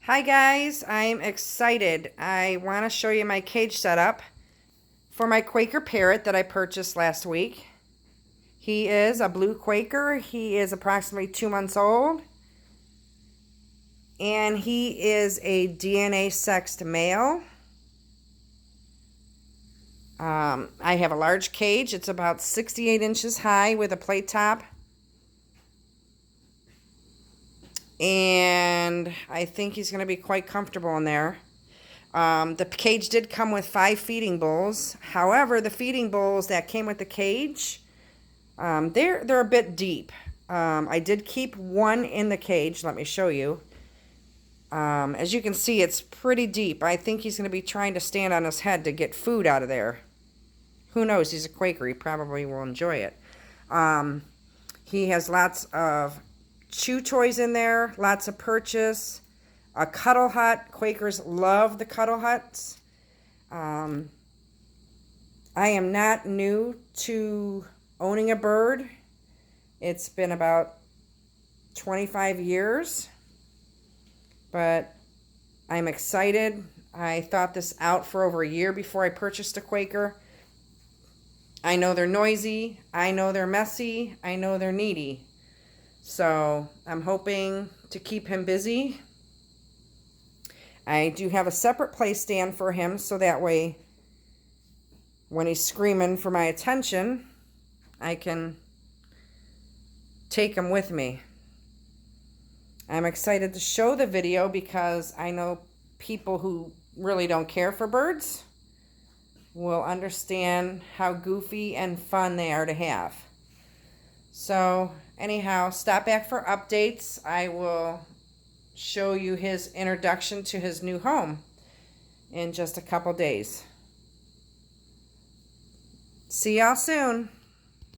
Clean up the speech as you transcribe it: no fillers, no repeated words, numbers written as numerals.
Hi guys, I'm excited. I want to show you my cage setup for my Quaker Parrot that I purchased last week. He is a blue Quaker. He is approximately 2 months old. And he is a DNA sexed male. I have a large cage. It's about 68 inches high with a plate top. And I think he's going to be quite comfortable in there. The cage did come with 5 feeding bowls. However, the feeding bowls that came with the cage, they're a bit deep. I did keep one in the cage. Let me show you. As you can see, it's pretty deep. I think he's going to be trying to stand on his head to get food out of there. Who knows? He's a Quaker. He probably will enjoy it. He has lots of chew toys in there, lots of purchase, a cuddle hut. Quakers love the cuddle huts. I am not new to owning a bird. It's been about 25 years, but I'm excited. I thought this out for over a year before I purchased a Quaker. I know they're noisy, I know they're messy, I know they're needy. So I'm hoping to keep him busy. I do have a separate play stand for him, so that way when he's screaming for my attention, I can take him with me. I'm excited to show the video because I know people who really don't care for birds will understand how goofy and fun they are to have. So anyhow, stop back for updates. I will show you his introduction to his new home in just a couple days. See y'all soon.